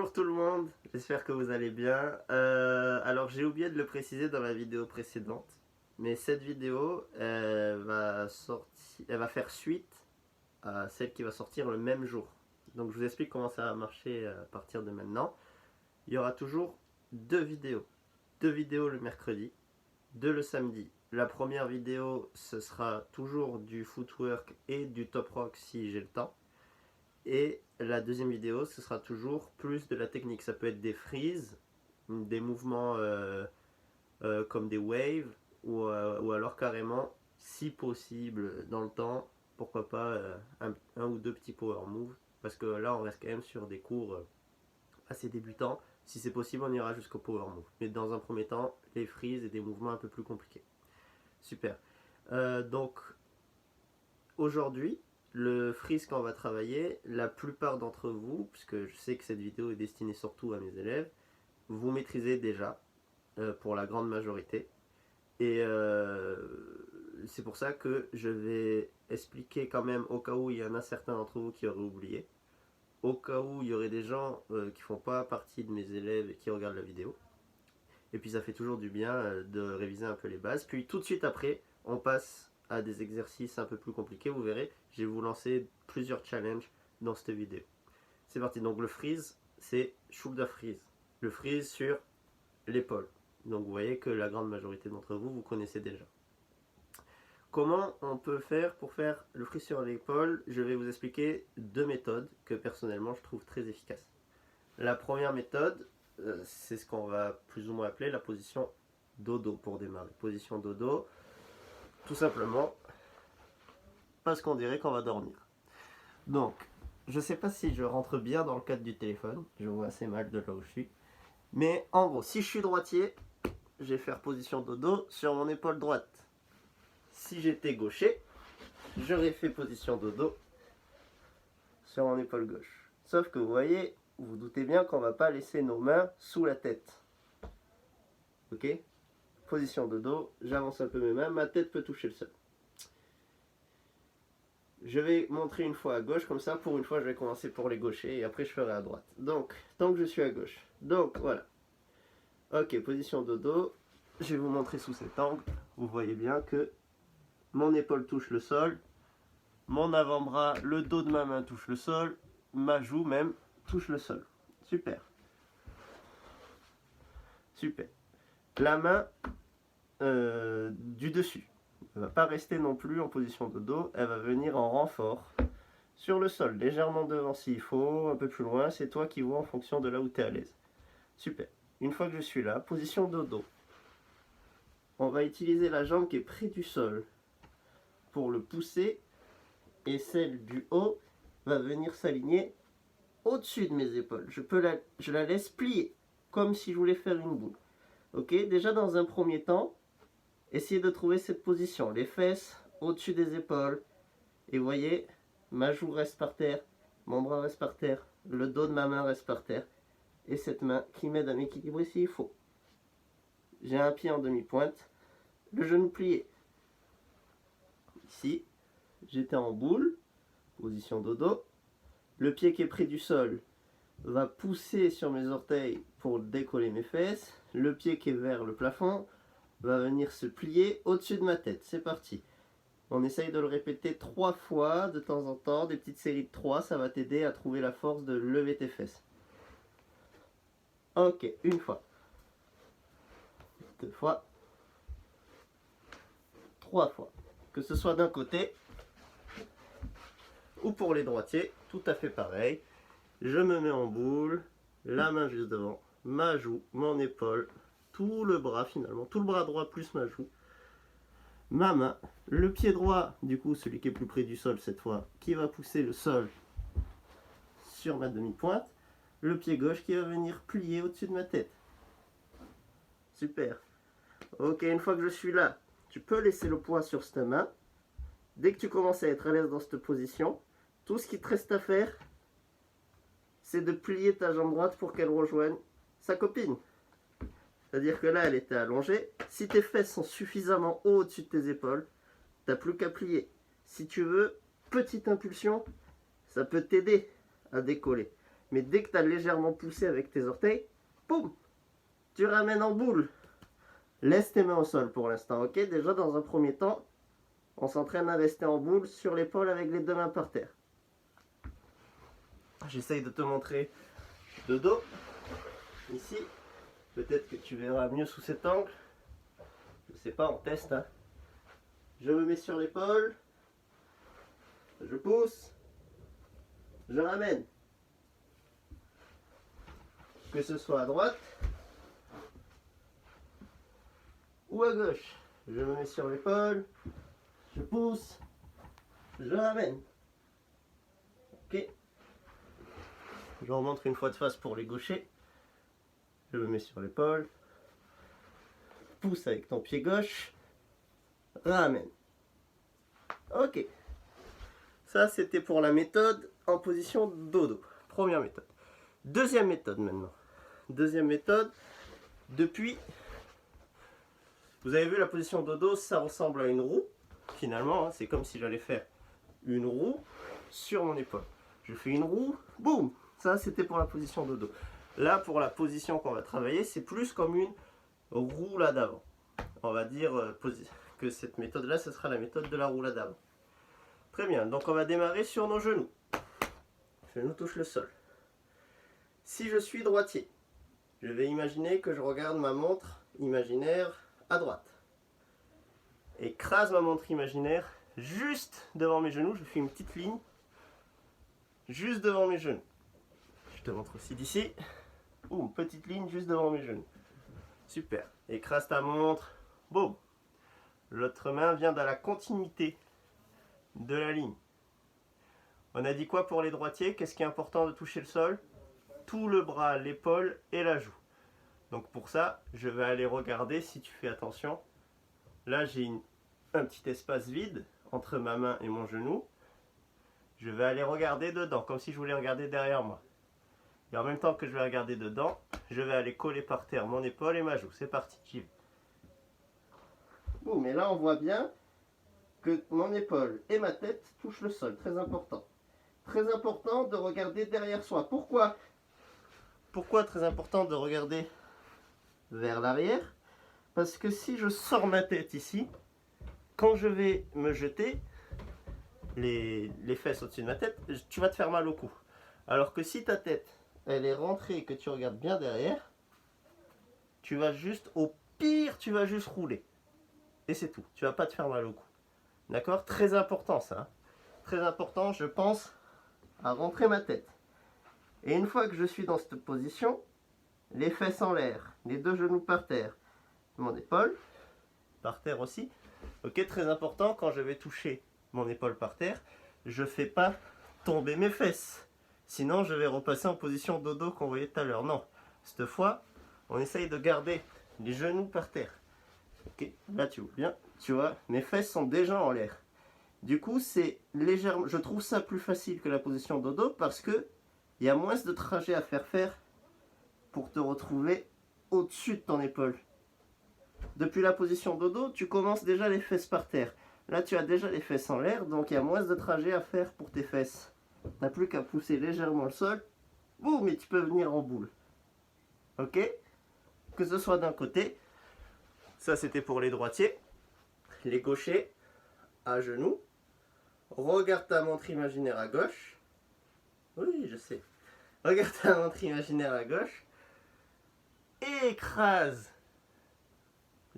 Bonjour tout le monde, j'espère que vous allez bien. Alors j'ai oublié de le préciser dans la vidéo précédente, mais cette vidéo elle va faire suite à celle qui va sortir le même jour. Donc je vous explique comment ça va marcher à partir de maintenant. Il y aura toujours deux vidéos le mercredi, deux le samedi. La première vidéo ce sera toujours du footwork et du top rock si j'ai le temps. Et la deuxième vidéo, ce sera toujours plus de la technique. Ça peut être des freezes, des mouvements comme des waves, ou alors carrément, si possible, dans le temps, pourquoi pas un ou deux petits power moves. Parce que là, on reste quand même sur des cours assez débutants. Si c'est possible, on ira jusqu'au power move. Mais dans un premier temps, les freezes et des mouvements un peu plus compliqués. Super. Donc, aujourd'hui, le freeze qu'on va travailler, la plupart d'entre vous, puisque je sais que cette vidéo est destinée surtout à mes élèves, vous maîtrisez déjà pour la grande majorité. Et c'est pour ça que je vais expliquer quand même au cas où il y en a certains d'entre vous qui auraient oublié, au cas où il y aurait des gens qui font pas partie de mes élèves et qui regardent la vidéo. Et puis ça fait toujours du bien de réviser un peu les bases. Puis tout de suite après, on passe à des exercices un peu plus compliqués. Vous verrez, je vais vous lancer plusieurs challenges dans cette vidéo. C'est parti. Donc le freeze, c'est shoulder freeze. Le freeze sur l'épaule. Donc vous voyez que la grande majorité d'entre vous, vous connaissez déjà. Comment on peut faire pour faire le freeze sur l'épaule? Je vais vous expliquer deux méthodes que personnellement je trouve très efficaces. La première méthode, c'est ce qu'on va plus ou moins appeler la position dodo pour démarrer. Position dodo, tout simplement parce qu'on dirait qu'on va dormir. Donc, je ne sais pas si je rentre bien dans le cadre du téléphone, je vois assez mal de là où je suis. Mais en gros, si je suis droitier, je vais faire position dodo sur mon épaule droite. Si j'étais gaucher, j'aurais fait position dodo sur mon épaule gauche. Sauf que vous voyez, vous vous doutez bien qu'on ne va pas laisser nos mains sous la tête. Ok? Position de dos, j'avance un peu mes mains, ma tête peut toucher le sol. Je vais montrer une fois à gauche, comme ça, pour une fois je vais commencer pour les gauchers et après je ferai à droite. Donc, tant que je suis à gauche. Donc, voilà. Ok, position de dos, je vais vous montrer sous cet angle. Vous voyez bien que mon épaule touche le sol, mon avant-bras, le dos de ma main touche le sol, ma joue même touche le sol. Super. Super. La main du dessus. Elle ne va pas rester non plus en position de dos, elle va venir en renfort sur le sol, légèrement devant s'il faut, un peu plus loin, c'est toi qui vois en fonction de là où tu es à l'aise. Super. Une fois que je suis là, position de dos. On va utiliser la jambe qui est près du sol pour le pousser et celle du haut va venir s'aligner au-dessus de mes épaules. Je la laisse plier comme si je voulais faire une boule. Ok, déjà dans un premier temps, essayez de trouver cette position, les fesses au-dessus des épaules. Et vous voyez, ma joue reste par terre, mon bras reste par terre, le dos de ma main reste par terre. Et cette main qui m'aide à m'équilibrer s'il faut. J'ai un pied en demi-pointe, le genou plié. Ici, j'étais en boule, position dodo. Le pied qui est près du sol va pousser sur mes orteils pour décoller mes fesses. Le pied qui est vers le plafond va venir se plier au-dessus de ma tête. C'est parti. On essaye de le répéter 3 fois de temps en temps, des petites séries de 3, ça va t'aider à trouver la force de lever tes fesses. Ok, une fois. 2 fois. 3 fois. Que ce soit d'un côté ou pour les droitiers, tout à fait pareil. Je me mets en boule, la main juste devant, ma joue, mon épaule, tout le bras finalement, tout le bras droit plus ma joue, ma main, le pied droit, du coup celui qui est plus près du sol cette fois, qui va pousser le sol sur ma demi-pointe, le pied gauche qui va venir plier au-dessus de ma tête. Super. Ok, une fois que je suis là, tu peux laisser le poids sur cette main. Dès que tu commences à être à l'aise dans cette position, tout ce qui te reste à faire, c'est de plier ta jambe droite pour qu'elle rejoigne sa copine. C'est-à-dire que là, elle était allongée. Si tes fesses sont suffisamment haut au-dessus de tes épaules, tu n'as plus qu'à plier. Si tu veux, petite impulsion, ça peut t'aider à décoller. Mais dès que tu as légèrement poussé avec tes orteils, boum, tu ramènes en boule. Laisse tes mains au sol pour l'instant, ok? Déjà, dans un premier temps, on s'entraîne à rester en boule sur l'épaule avec les deux mains par terre. J'essaye de te montrer de dos. Ici, peut-être que tu verras mieux sous cet angle. Je sais pas, on teste. Hein. Je me mets sur l'épaule. Je pousse. Je ramène. Que ce soit à droite ou à gauche. Je me mets sur l'épaule. Je pousse. Je ramène. Ok. Je remontre une fois de face pour les gauchers. Je me mets sur l'épaule. Pousse avec ton pied gauche. Ramène. Ok. Ça, c'était pour la méthode en position dodo. Première méthode. Deuxième méthode maintenant. Deuxième méthode. Depuis, vous avez vu la position dodo, ça ressemble à une roue. Finalement, hein, c'est comme si j'allais faire une roue sur mon épaule. Je fais une roue, boum. Ça, c'était pour la position dodo. Là, pour la position qu'on va travailler, c'est plus comme une roulade avant. On va dire que cette méthode-là, ce sera la méthode de la roulade avant. Très bien, donc on va démarrer sur nos genoux. Genoux touchent le sol. Si je suis droitier, je vais imaginer que je regarde ma montre imaginaire à droite. Écrase ma montre imaginaire juste devant mes genoux. Je fais une petite ligne juste devant mes genoux. Je te montre aussi d'ici. Boum, petite ligne juste devant mes genoux. Super. Écrase ta montre. Boum. L'autre main vient dans la continuité de la ligne. On a dit quoi pour les droitiers? Qu'est-ce qui est important de toucher le sol? Tout le bras, l'épaule et la joue. Donc pour ça, je vais aller regarder, si tu fais attention. Là, j'ai un petit espace vide entre ma main et mon genou. Je vais aller regarder dedans, comme si je voulais regarder derrière moi. Et en même temps que je vais regarder dedans, je vais aller coller par terre mon épaule et ma joue. C'est parti, j'y vais. Bon, mais là, on voit bien que mon épaule et ma tête touchent le sol. Très important. Très important de regarder derrière soi. Pourquoi? Pourquoi très important de regarder vers l'arrière? Parce que si je sors ma tête ici, quand je vais me jeter les fesses au-dessus de ma tête, tu vas te faire mal au cou. Alors que si ta tête, elle est rentrée et que tu regardes bien derrière, tu vas juste, au pire, tu vas juste rouler. Et c'est tout. Tu vas pas te faire mal au cou. D'accord? Très important ça. Hein. Très important, je pense à rentrer ma tête. Et une fois que je suis dans cette position, les fesses en l'air, les deux genoux par terre, mon épaule par terre aussi. Ok, très important, quand je vais toucher mon épaule par terre, je ne fais pas tomber mes fesses. Sinon, je vais repasser en position dodo qu'on voyait tout à l'heure. Non, cette fois, on essaye de garder les genoux par terre. Ok, là tu vois bien, tu vois, mes fesses sont déjà en l'air. Du coup, c'est légèrement, je trouve ça plus facile que la position dodo parce que il y a moins de trajet à faire pour te retrouver au-dessus de ton épaule. Depuis la position dodo, tu commences déjà les fesses par terre. Là, tu as déjà les fesses en l'air, donc il y a moins de trajet à faire pour tes fesses. Tu n'as plus qu'à pousser légèrement le sol. Boum, mais tu peux venir en boule. Ok? Que ce soit d'un côté. Ça, c'était pour les droitiers. Les gauchers, à genoux. Regarde ta montre imaginaire à gauche. Oui, je sais. Regarde ta montre imaginaire à gauche. Écrase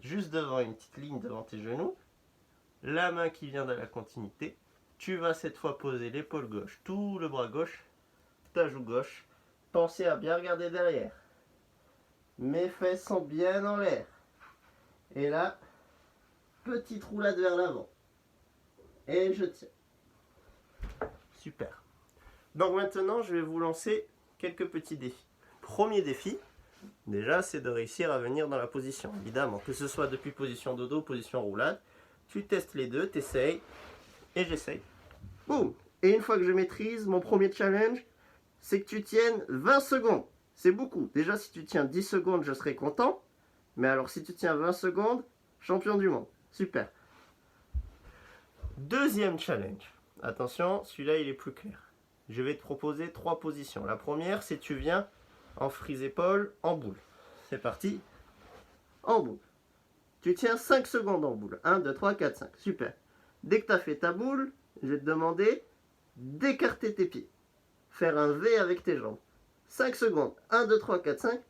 juste devant une petite ligne devant tes genoux. La main qui vient de la continuité. Tu vas cette fois poser l'épaule gauche, tout le bras gauche, ta joue gauche. Pensez à bien regarder derrière. Mes fesses sont bien en l'air. Et là, petite roulade vers l'avant. Et je tiens. Super. Donc maintenant, je vais vous lancer quelques petits défis. Premier défi, déjà, c'est de réussir à venir dans la position. Évidemment, que ce soit depuis position dodo, position roulade, tu testes les deux, tu essayes, et j'essaye. Boum! Et une fois que je maîtrise, mon premier challenge, c'est que tu tiennes 20 secondes. C'est beaucoup. Déjà, si tu tiens 10 secondes, je serai content. Mais alors, si tu tiens 20 secondes, champion du monde. Super. Deuxième challenge. Attention, celui-là, il est plus clair. je vais te proposer 3 positions. La première, c'est tu viens en frise épaule, en boule. C'est parti. En boule. Tu tiens 5 secondes en boule. 1, 2, 3, 4, 5. Super. Dès que tu as fait ta boule, je vais te demander d'écarter tes pieds. Faire un V avec tes jambes. 5 secondes. 1, 2, 3, 4, 5.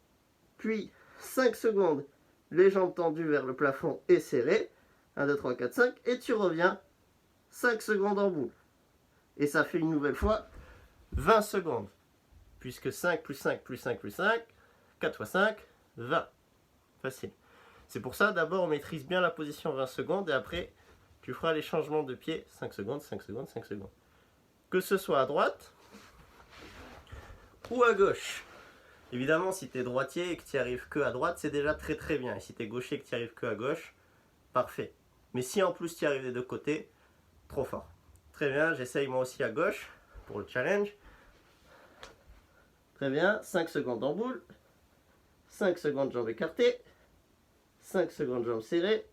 Puis 5 secondes, les jambes tendues vers le plafond et serrées. 1, 2, 3, 4, 5. Et tu reviens 5 secondes en boule. Et ça fait une nouvelle fois 20 secondes. Puisque 5 plus 5 plus 5 plus 5, 4 fois 5, 20. Facile. C'est pour ça, d'abord, on maîtrise bien la position 20 secondes et après, tu feras les changements de pied 5 secondes, 5 secondes, 5 secondes. Que ce soit à droite ou à gauche. Évidemment, si tu es droitier et que tu n'y arrives que à droite, c'est déjà très très bien. Et si tu es gaucher et que tu n'y arrives que à gauche, parfait. Mais si en plus tu y arrives des deux côtés, trop fort. Très bien, j'essaye moi aussi à gauche pour le challenge. Très bien, 5 secondes en boule. 5 secondes jambes écartées. 5 secondes jambes serrées.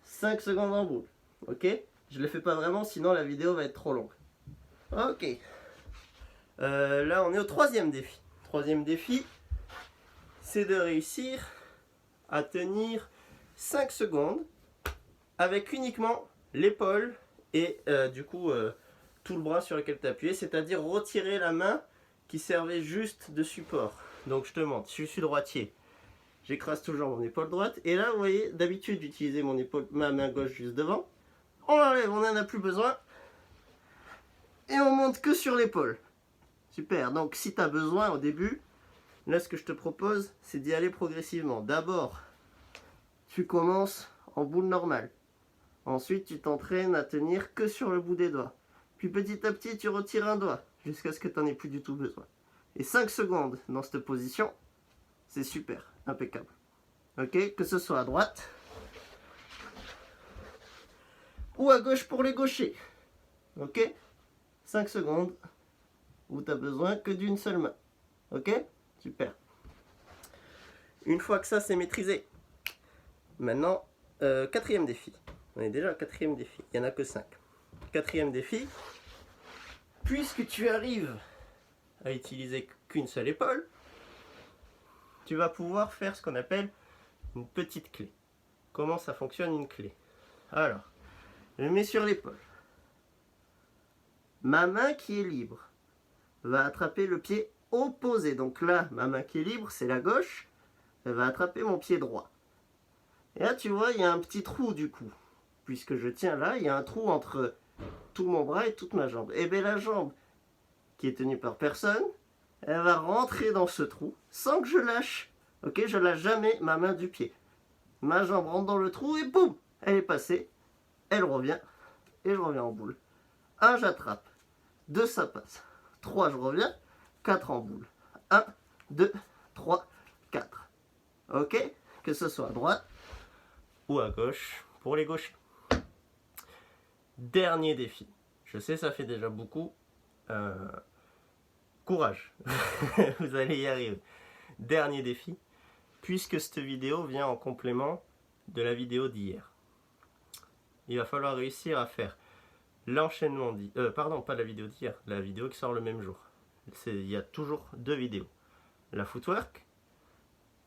5 secondes en boule. Ok? Je ne le fais pas vraiment, sinon la vidéo va être trop longue. Ok. Là, on est au troisième défi. Troisième défi, c'est de réussir à tenir 5 secondes avec uniquement l'épaule et du coup tout le bras sur lequel tu as appuyé, c'est-à-dire retirer la main qui servait juste de support. Donc je te montre, je suis droitier. J'écrase toujours mon épaule droite. Et là, vous voyez, d'habitude, j'utilisais ma main gauche juste devant. On l'enlève, on n'en a plus besoin. Et on monte que sur l'épaule. Super, donc si tu as besoin au début, là ce que je te propose, c'est d'y aller progressivement. D'abord, tu commences en boule normale. Ensuite, tu t'entraînes à tenir que sur le bout des doigts. Puis petit à petit, tu retires un doigt, jusqu'à ce que tu n'en aies plus du tout besoin. Et 5 secondes dans cette position, c'est super, impeccable. Ok, que ce soit à droite ou à gauche pour les gauchers. Ok, 5 secondes où tu n'as besoin que d'une seule main. Ok, super. Une fois que ça c'est maîtrisé, maintenant, quatrième défi. On est déjà au quatrième défi, il n'y en a que 5. Quatrième défi, puisque tu arrives à utiliser qu'une seule épaule, tu vas pouvoir faire ce qu'on appelle une petite clé. Comment ça fonctionne une clé? Alors, je mets sur l'épaule. Ma main qui est libre va attraper le pied opposé. Donc là, ma main qui est libre, c'est la gauche. Elle va attraper mon pied droit. Et là, tu vois, il y a un petit trou du coup. Puisque je tiens là, il y a un trou entre tout mon bras et toute ma jambe. Et bien la jambe, qui est tenue par personne, elle va rentrer dans ce trou sans que je lâche. Ok, je lâche jamais ma main du pied. Ma jambe rentre dans le trou et boum, elle est passée. Elle revient et je reviens en boule. 1, j'attrape. 2, ça passe. 3, je reviens. 4 en boule. 1, 2, 3, 4. Ok, que ce soit à droite ou à gauche pour les gauchers. Dernier défi. Je sais, ça fait déjà beaucoup. Courage. Vous allez y arriver. Dernier défi. Puisque cette vidéo vient en complément de la vidéo d'hier. Il va falloir réussir à faire l'enchaînement d'hier. Pardon, pas la vidéo d'hier. La vidéo qui sort le même jour. Il y a toujours 2 vidéos. La footwork,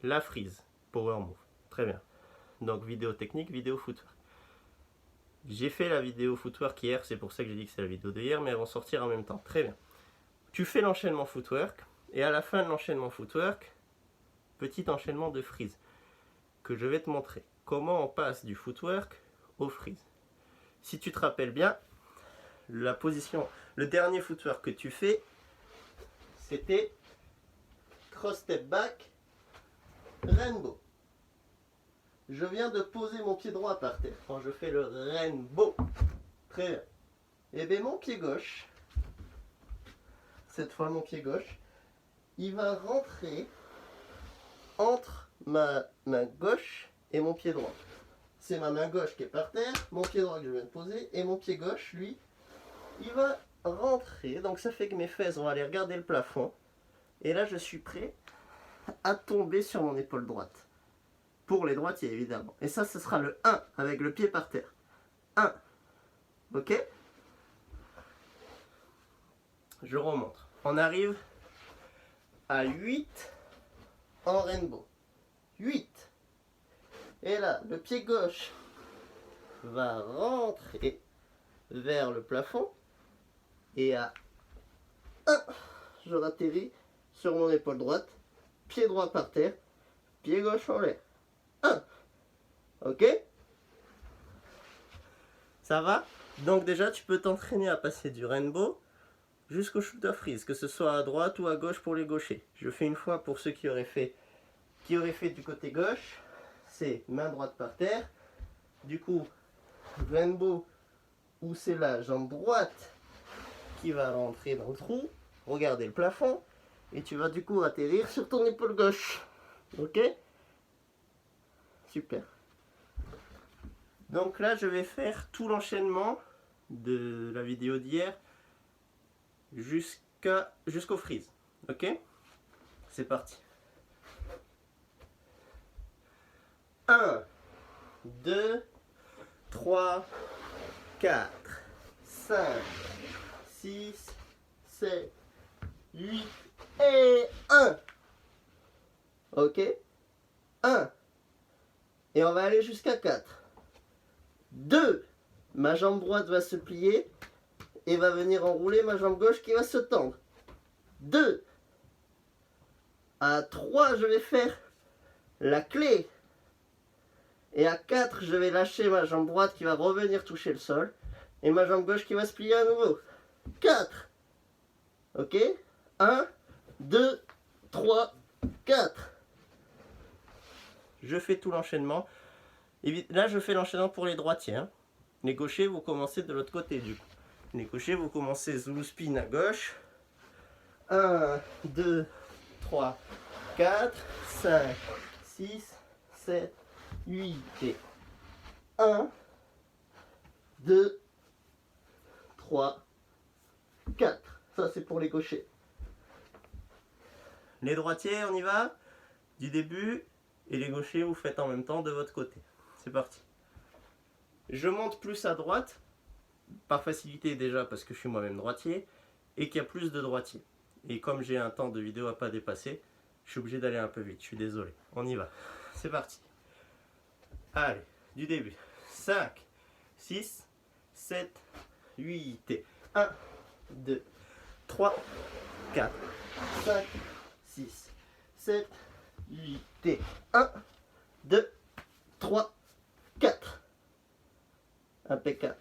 la freeze, power move. Très bien. Donc vidéo technique, vidéo footwork. J'ai fait la vidéo footwork hier, c'est pour ça que j'ai dit que c'est la vidéo d'hier, mais elles vont sortir en même temps. Très bien. Tu fais l'enchaînement footwork, et à la fin de l'enchaînement footwork, petit enchaînement de freeze, que je vais te montrer. Comment on passe du footwork au freeze. Si tu te rappelles bien, la position, le dernier footwork que tu fais, c'était cross step back, rainbow. Je viens de poser mon pied droit par terre quand je fais le rainbow. Très bien. Et bien mon pied gauche, cette fois mon pied gauche, il va rentrer entre ma main gauche et mon pied droit. C'est ma main gauche qui est par terre, mon pied droit que je viens de poser, et mon pied gauche, lui, il va rentrer. Donc ça fait que mes fesses vont aller regarder le plafond. Et là, je suis prêt à tomber sur mon épaule droite. Pour les droitiers, évidemment. Et ça, ce sera le 1, avec le pied par terre. 1. Ok? Je remonte. On arrive à 8 en rainbow. 8. Et là, le pied gauche va rentrer vers le plafond. Et à 1, je ratterris sur mon épaule droite. Pied droit par terre. Pied gauche en l'air. 1. Ok? Ça va? Donc déjà, tu peux t'entraîner à passer du rainbow jusqu'au shoulder freeze, que ce soit à droite ou à gauche pour les gauchers. Je fais une fois pour ceux qui auraient fait du côté gauche. C'est main droite par terre. Du coup, rainbow, où c'est la jambe droite qui va rentrer dans le trou. Regardez le plafond. Et tu vas du coup atterrir sur ton épaule gauche. Ok? Super. Donc là, je vais faire tout l'enchaînement de la vidéo d'hier jusqu'au freeze. Ok? C'est parti. 1, 2, 3, 4, 5, 6, 7, 8 et 1. Ok? 1. Et on va aller jusqu'à 4. 2. Ma jambe droite va se plier et va venir enrouler ma jambe gauche qui va se tendre. 2. À 3, je vais faire la clé. Et à 4, je vais lâcher ma jambe droite qui va revenir toucher le sol. Et ma jambe gauche qui va se plier à nouveau. 4. Ok? 1, 2, 3, 4. Je fais tout l'enchaînement. Et là, je fais l'enchaînement pour les droitiers. Hein. Les gauchers, vous commencez de l'autre côté du coup. Les gauchers, vous commencez Zulu spin à gauche. 1, 2, 3, 4, 5, 6, 7, 8 et 1, 2, 3, 4. Ça, c'est pour les gauchers. Les droitiers, on y va du début. Et les gauchers, vous faites en même temps de votre côté. C'est parti. Je monte plus à droite, par facilité déjà parce que je suis moi-même droitier, et qu'il y a plus de droitiers. Et comme j'ai un temps de vidéo à pas dépasser, je suis obligé d'aller un peu vite, je suis désolé. On y va. C'est parti. Allez, du début. 5, 6, 7, 8 et 1, 2, 3, 4, 5, 6, 7, 8 et 1, 2, 3, 4. Impeccable.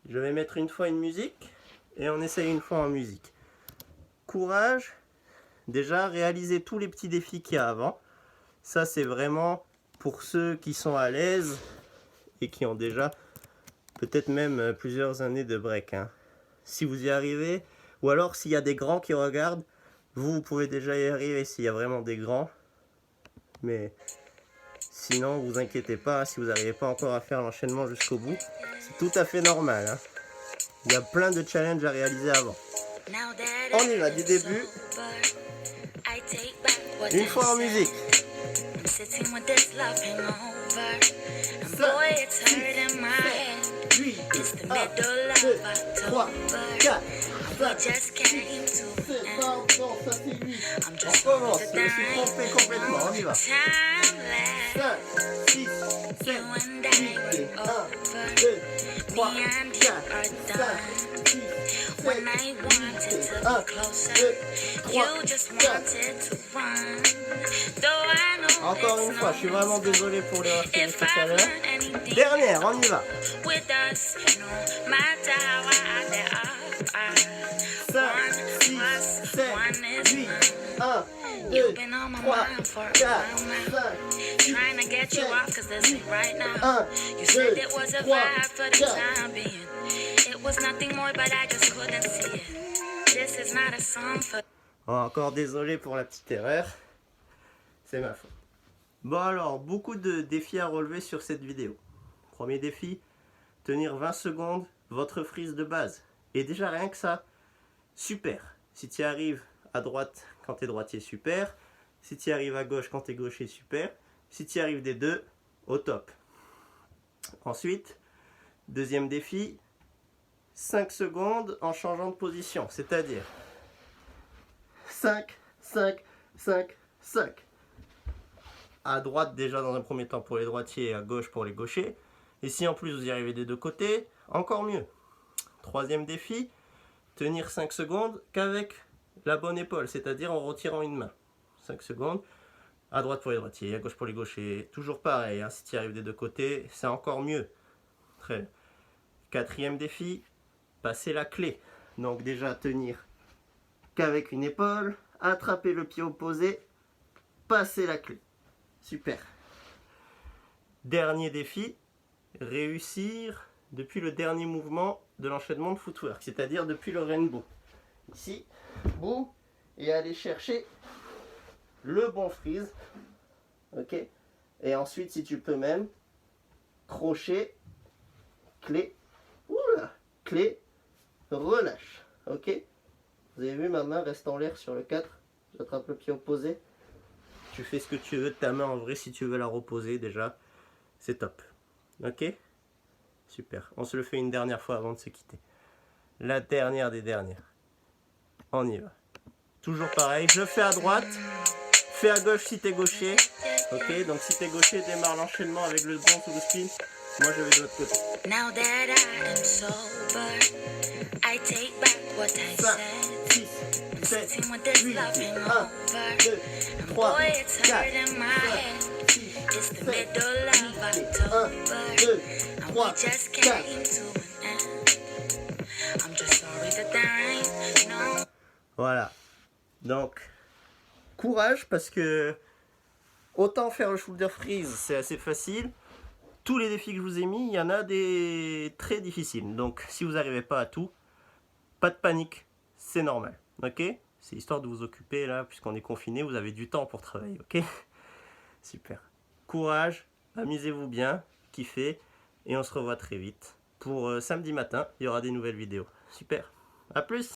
Je vais mettre une fois une musique et on essaye une fois en musique. Courage. Déjà, réaliser tous les petits défis qu'il y a avant. Ça, c'est vraiment pour ceux qui sont à l'aise et qui ont déjà peut-être même plusieurs années de break. Hein. Si vous y arrivez, ou alors s'il y a des grands qui regardent, vous pouvez déjà y arriver s'il y a vraiment des grands. Mais sinon, vous inquiétez pas, si vous n'arrivez pas encore à faire l'enchaînement jusqu'au bout, c'est tout à fait normal. Hein. Il y a plein de challenges à réaliser avant. On y va du début. Une fois en musique. 5, 6, 7, 8, 1, 2, 3, 4, 5, 6, 7, pardon, ça c'est 8. On commence, je me suis trompé complètement, on y va. 5, 6, 7, 8, 1, 2, 3, 4, 5, 6, 7, 8, 1, 2, 3, 4. Encore une fois, je suis vraiment désolé pour les refus tout à l'heure. Dernière, on y va. 5, 6, 7, 8, 1, 2, 3, 4, 5, 6, 7, 8, 1, 2, 3, 4. Encore désolé pour la petite erreur. C'est ma faute. Bon alors, beaucoup de défis à relever sur cette vidéo. Premier défi, tenir 20 secondes votre freeze de base. Et déjà rien que ça, super. Si tu y arrives à droite quand tu es droitier, super. Si tu y arrives à gauche quand tu es gaucher, super. Si tu y arrives des deux, au top. Ensuite, deuxième défi, 5 secondes en changeant de position, c'est-à-dire 5, 5, 5, 5. À droite déjà dans un premier temps pour les droitiers et à gauche pour les gauchers. Et si en plus vous y arrivez des deux côtés, encore mieux. Troisième défi, tenir 5 secondes qu'avec la bonne épaule, c'est-à-dire en retirant une main. 5 secondes, à droite pour les droitiers, à gauche pour les gauchers, toujours pareil, hein, si tu y arrives des deux côtés, c'est encore mieux. Très bien. Quatrième défi, passer la clé. Donc déjà tenir qu'avec une épaule, attraper le pied opposé, passer la clé. Super. Dernier défi, réussir depuis le dernier mouvement de l'enchaînement de footwork, c'est-à-dire depuis le rainbow. Ici, boum, et aller chercher le bon freeze. Ok. Et ensuite, si tu peux même, crochet, clé, oula, clé, relâche. Ok. Vous avez vu, ma main reste en l'air sur le 4. J'attrape le pied opposé. Tu fais ce que tu veux de ta main en vrai si tu veux la reposer déjà. C'est top. Ok? Super. On se le fait une dernière fois avant de se quitter. La dernière des dernières. On y va. Toujours pareil. Je fais à droite. Fais à gauche si t'es gaucher. Ok? Donc si t'es gaucher, démarre l'enchaînement avec le bon sous le spin. Moi je vais de l'autre côté. Now that I am sober, I take back what I 5, said. 6, 7, Sitting with this 8, love 1, hangover. 2, And 3, boy, it's 4, hurting my 5, head. 6, It's the 7, middle of 1, October. 2, And 3, we just 4. came to an end. I'm just sorry that there ain't no. Voilà. Donc, courage parce que autant faire le shoulder freeze, c'est assez facile. Tous les défis que je vous ai mis, il y en a des très difficiles. Donc, si vous n'arrivez pas à tout, pas de panique, c'est normal. Ok? C'est histoire de vous occuper là, puisqu'on est confiné, vous avez du temps pour travailler. Ok? Super. Courage, amusez-vous bien, kiffez, et on se revoit très vite. Pour samedi matin, il y aura des nouvelles vidéos. Super. À plus!